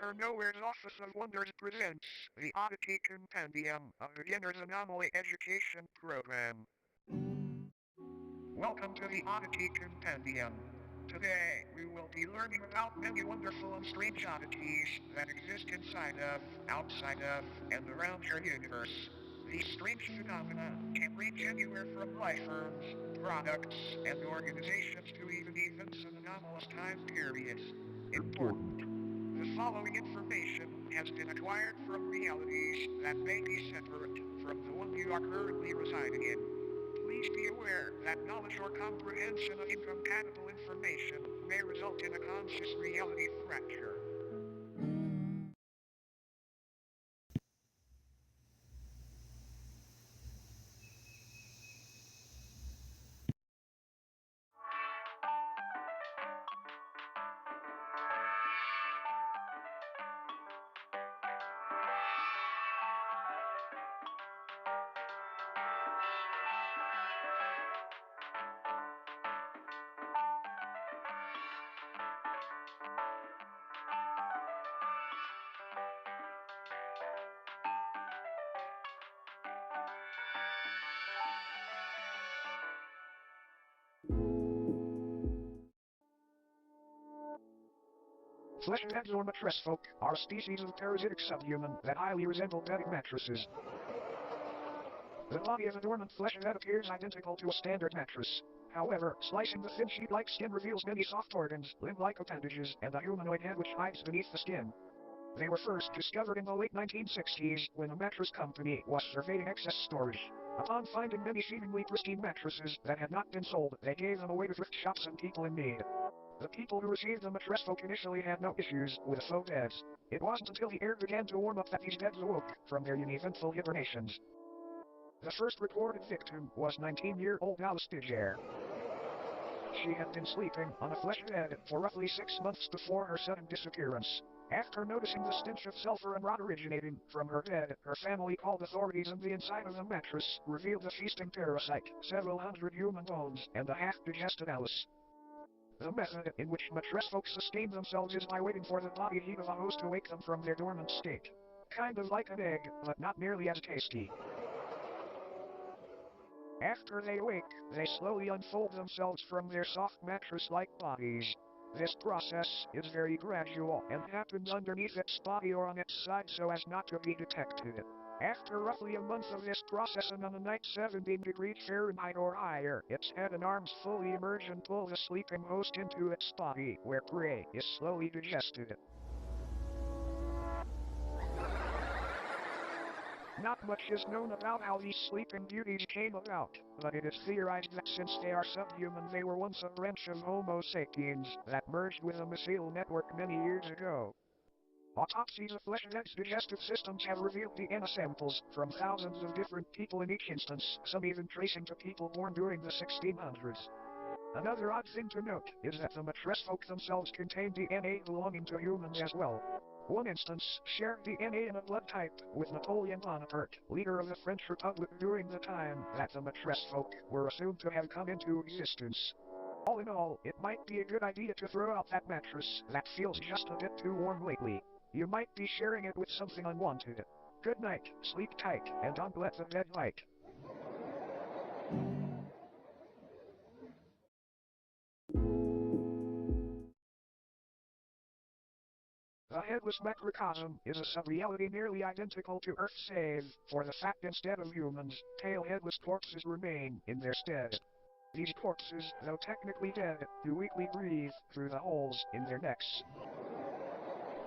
Dr. Nowhere's Office of Wonders presents the Oddity Compendium, a beginner's anomaly education program. Welcome to the Oddity Compendium. Today, we will be learning about many wonderful and strange oddities that exist inside of, outside of, and around your universe. These strange phenomena can range anywhere from life forms, products, and organizations to even events and anomalous time periods. Important. The following information has been acquired from realities that may be separate from the one you are currently residing in. Please be aware that knowledge or comprehension of incompatible information may result in a conscious reality fracture. Fleshheads or mattress folk are a species of parasitic subhuman that highly resemble bedding mattresses. The body of a dormant fleshhead appears identical to a standard mattress. However, slicing the thin sheet-like skin reveals many soft organs, limb-like appendages, and a humanoid head which hides beneath the skin. They were first discovered in the late 1960s when a mattress company was surveying excess storage. Upon finding many seemingly pristine mattresses that had not been sold, they gave them away to thrift shops and people in need. The people who received the mattress folk initially had no issues with faux beds. It wasn't until the air began to warm up that these beds awoke from their uneventful hibernations. The first reported victim was 19-year-old Alice Digere. She had been sleeping on a flesh bed for roughly 6 months before her sudden disappearance. After noticing the stench of sulfur and rot originating from her bed, her family called authorities and the inside of the mattress revealed a feasting parasite, several hundred human bones, and a half-digested Alice. The method in which mattress folks sustain themselves is by waiting for the body heat of a host to wake them from their dormant state. Kind of like an egg, but not nearly as tasty. After they wake, they slowly unfold themselves from their soft mattress-like bodies. This process is very gradual and happens underneath its body or on its side so as not to be detected. After roughly a month of this process and on a night 17 degrees Fahrenheit or higher, its head and arms fully emerge and pull the sleeping host into its body, where prey is slowly digested. Not much is known about how these sleeping beauties came about, but it is theorized that since they are subhuman they were once a branch of Homo sapiens that merged with a mycelial network many years ago. Autopsies of fleshheads' digestive systems have revealed DNA samples from thousands of different people in each instance, some even tracing to people born during the 1600s. Another odd thing to note is that the mattress folk themselves contain DNA belonging to humans as well. One instance shared DNA in a blood type with Napoleon Bonaparte, leader of the French Republic during the time that the mattress folk were assumed to have come into existence. All in all, it might be a good idea to throw out that mattress that feels just a bit too warm lately. You might be sharing it with something unwanted. Good night, sleep tight, and don't let the bed light. The headless macrocosm is a sub-reality nearly identical to Earth save for the fact instead of humans, tail-headless corpses remain in their stead. These corpses, though technically dead, do weakly breathe through the holes in their necks.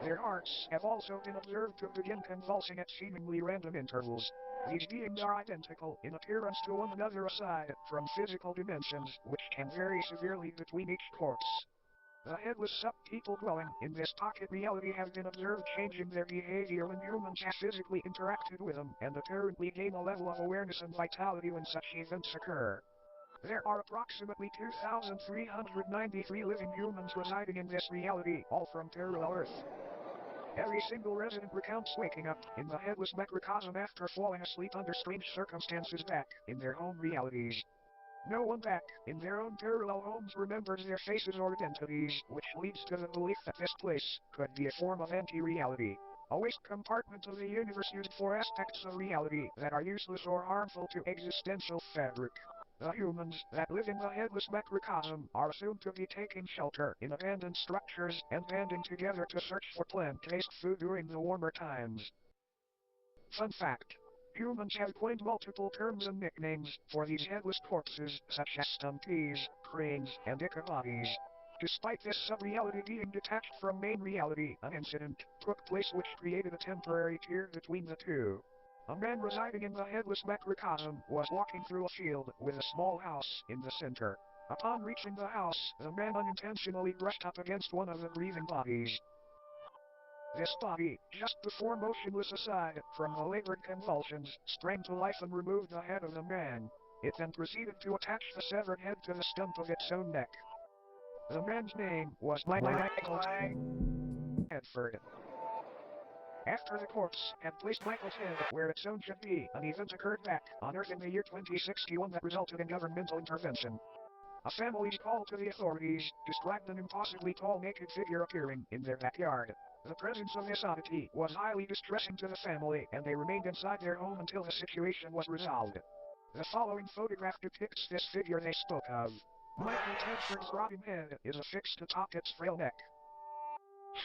Their hearts have also been observed to begin convulsing at seemingly random intervals. These beings are identical in appearance to one another aside from physical dimensions, which can vary severely between each corpse. The headless sub-people dwelling in this pocket reality have been observed changing their behavior when humans have physically interacted with them and apparently gain a level of awareness and vitality when such events occur. There are approximately 2,393 living humans residing in this reality, all from parallel Earth. Every single resident recounts waking up in the headless macrocosm after falling asleep under strange circumstances back in their home realities. No one back in their own parallel homes remembers their faces or identities, which leads to the belief that this place could be a form of anti-reality. A waste compartment of the universe used for aspects of reality that are useless or harmful to existential fabric. The humans that live in the headless macrocosm are assumed to be taking shelter in abandoned structures and banding together to search for plant-based food during the warmer times. Fun fact. Humans have coined multiple terms and nicknames for these headless corpses, such as stumpies, cranes, and ichabodies. Despite this sub-reality being detached from main reality, an incident took place which created a temporary tier between the two. A man residing in the headless macrocosm was walking through a field with a small house in the center. Upon reaching the house, the man unintentionally brushed up against one of the breathing bodies. This body, just before motionless aside from the labored convulsions, sprang to life and removed the head of the man. It then proceeded to attach the severed head to the stump of its own neck. The man's name was Michael Hedford. After the corpse had placed Michael's head where its own should be, an event occurred back on Earth in the year 2061 that resulted in governmental intervention. A family's call to the authorities described an impossibly tall naked figure appearing in their backyard. The presence of this oddity was highly distressing to the family, and they remained inside their home until the situation was resolved. The following photograph depicts this figure they spoke of. Michael Tedford's rotting head is affixed atop its frail neck.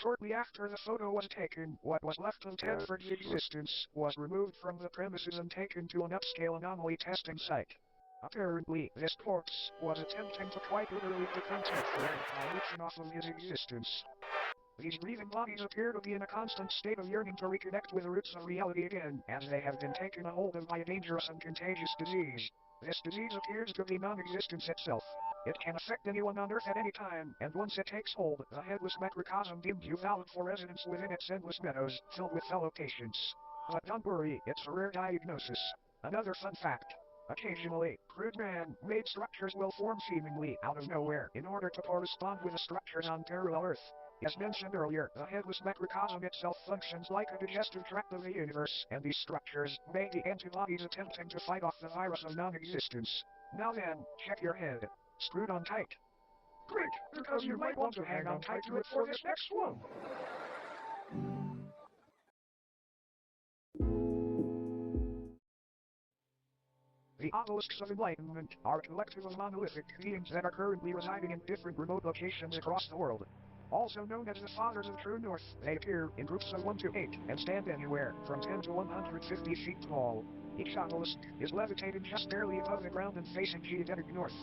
Shortly after the photo was taken, what was left of Tedford's existence was removed from the premises and taken to an upscale anomaly testing site. Apparently, this corpse was attempting to quite literally become Tedford by leeching off of his existence. These breathing bodies appear to be in a constant state of yearning to reconnect with the roots of reality again, as they have been taken a hold of by a dangerous and contagious disease. This disease appears to be non-existence itself. It can affect anyone on Earth at any time, and once it takes hold, the headless macrocosm deems you valid for residence within its endless meadows, filled with fellow patients. But don't worry, it's a rare diagnosis. Another fun fact. Occasionally, crude man-made structures will form seemingly out of nowhere in order to correspond with the structures on parallel Earth. As mentioned earlier, the headless macrocosm itself functions like a digestive tract of the universe, and these structures may be antibodies attempting to fight off the virus of non-existence. Now then, check your head. Screwed on tight. Great, because you might want to hang on tight to it for this next one. The obelisks of enlightenment are a collective of monolithic beings that are currently residing in different remote locations across the world. Also known as the Fathers of True North, they appear in groups of 1 to 8 and stand anywhere from 10 to 150 feet tall. Each obelisk is levitating just barely above the ground and facing geodetic north.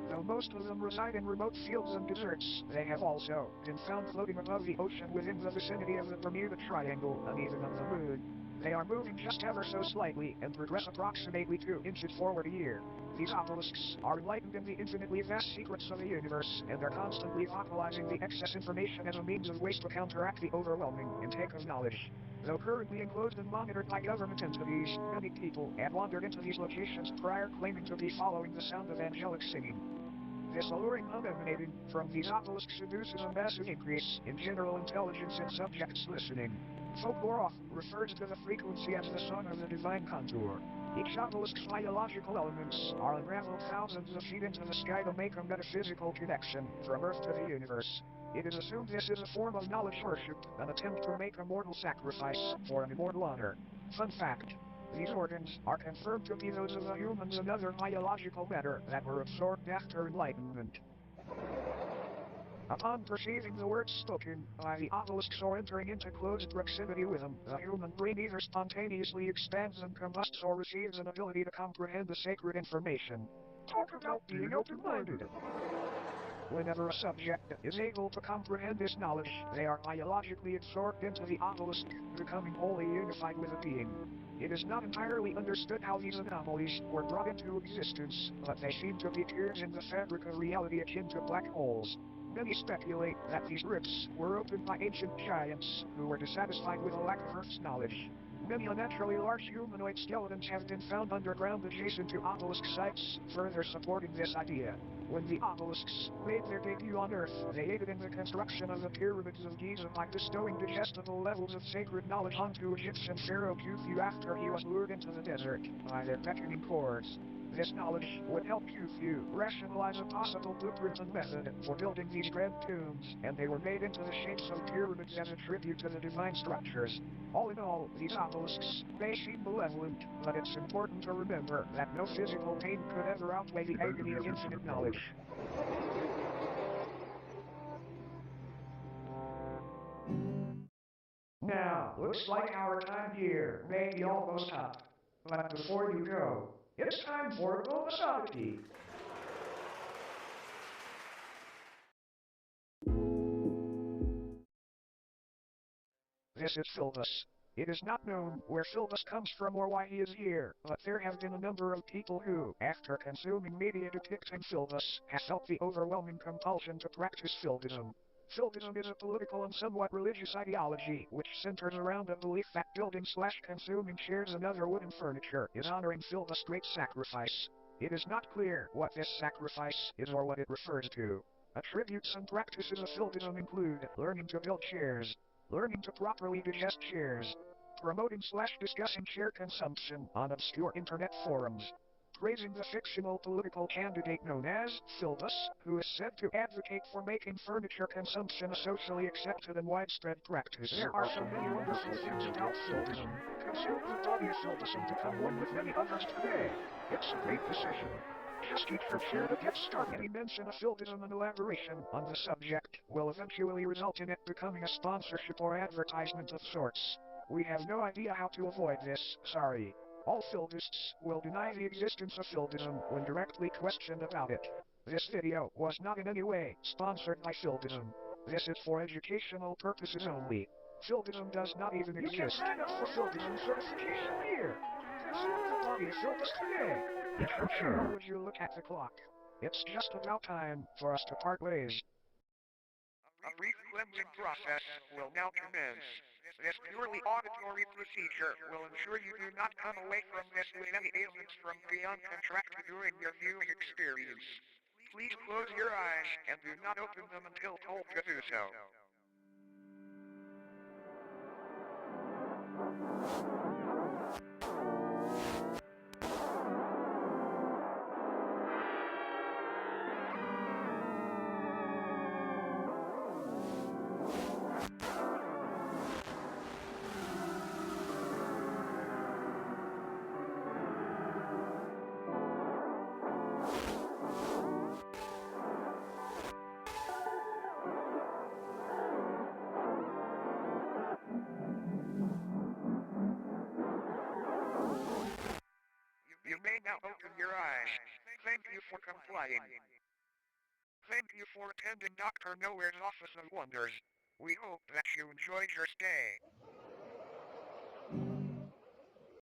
Though most of them reside in remote fields and deserts, they have also been found floating above the ocean within the vicinity of the Bermuda Triangle and even of the moon. They are moving just ever so slightly and progress approximately 2 inches forward a year. These obelisks are enlightened in the infinitely vast secrets of the universe and are constantly vocalizing the excess information as a means of waste to counteract the overwhelming intake of knowledge. Though currently enclosed and monitored by government entities, many people have wandered into these locations prior claiming to be following the sound of angelic singing. This alluring hum emanating from these obelisks induces a massive increase in general intelligence in subjects listening. Folklore often refers to the frequency as the song of the divine contour. Each obelisk's biological elements are unraveled thousands of feet into the sky to make a metaphysical connection from Earth to the universe. It is assumed this is a form of knowledge worship, an attempt to make a mortal sacrifice for an immortal honor. Fun fact. These organs are confirmed to be those of the humans and other biological matter that were absorbed after enlightenment. Upon perceiving the words spoken by the obelisks or entering into close proximity with them, the human brain either spontaneously expands and combusts or receives an ability to comprehend the sacred information. Talk about being open-minded. Whenever a subject is able to comprehend this knowledge, they are biologically absorbed into the obelisk, becoming wholly unified with the being. It is not entirely understood how these anomalies were brought into existence, but they seem to be tears in the fabric of reality akin to black holes. Many speculate that these rifts were opened by ancient giants who were dissatisfied with a lack of Earth's knowledge. Many unnaturally large humanoid skeletons have been found underground adjacent to obelisk sites, further supporting this idea. When the obelisks made their debut on Earth, they aided in the construction of the pyramids of Giza by bestowing digestible levels of sacred knowledge onto Egyptian pharaoh Khufu after he was lured into the desert by their beckoning chords. This knowledge would help you rationalize a possible blueprint and method for building these grand tombs, and they were made into the shapes of pyramids as a tribute to the divine structures. All in all, these obelisks may seem malevolent, but it's important to remember that no physical pain could ever outweigh the agony of infinite knowledge. Now, looks like our time here may be almost up. But before you go, it's time for a bonus oddity. This is Philbus. It is not known where Philbus comes from or why he is here, but there have been a number of people who, after consuming media depicting Philbus, have felt the overwhelming compulsion to practice Philbism. Philbism is a political and somewhat religious ideology which centers around the belief that building/consuming chairs and other wooden furniture is honoring Philbus' great sacrifice. It is not clear what this sacrifice is or what it refers to. Attributes and practices of Philbism include learning to build chairs, learning to properly digest chairs, promoting/discussing chair consumption on obscure internet forums, praising the fictional political candidate known as Philbus, who is said to advocate for making furniture consumption a socially accepted and widespread practice. There are so many wonderful things about Philbism. Consume the body of Philbus and become one with many others today. It's a great decision. Just eat your chair to get started. Any mention of Philbism and elaboration on the subject will eventually result in it becoming a sponsorship or advertisement of sorts. We have no idea how to avoid this, sorry. All Philbists will deny the existence of Philbism when directly questioned about it. This video was not in any way sponsored by Philbism. This is for educational purposes only. Philbism does not even exist. You can sign up for Philbism certification here. Consume the body of Philbus today. How would you look at the clock? It's just about time for us to part ways. A brief cleansing process will now commence. This purely auditory procedure will ensure you do not come away from this with any ailments from beyond contracted during your viewing experience. Please close your eyes and do not open them until told to do so. You may now open your eyes. Thank you for complying. Thank you for attending Dr. Nowhere's Office of Wonders. We hope that you enjoyed your stay.